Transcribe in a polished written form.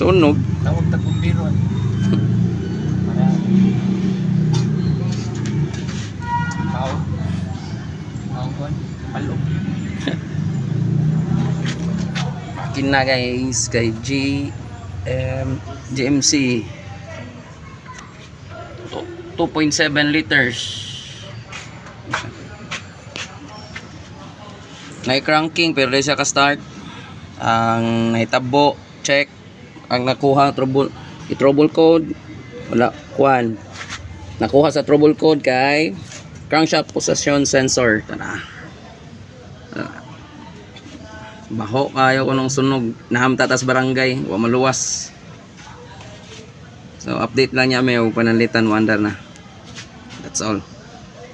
Sunog. Tawag ta bumbiro. Para kon palo. Kina guys kay GMC 2.7 liters. Nai-cranking pero di siya ka-start. Ang nahitabo, check. Ang nakuha trouble code wala kuan. Nakuha sa trouble code kay crankshaft position sensor. Tara. Baho kayo ko nung sunog. Nahamtatas barangay, wa maluwas. So update lang niya may panalitan wonder na. That's all.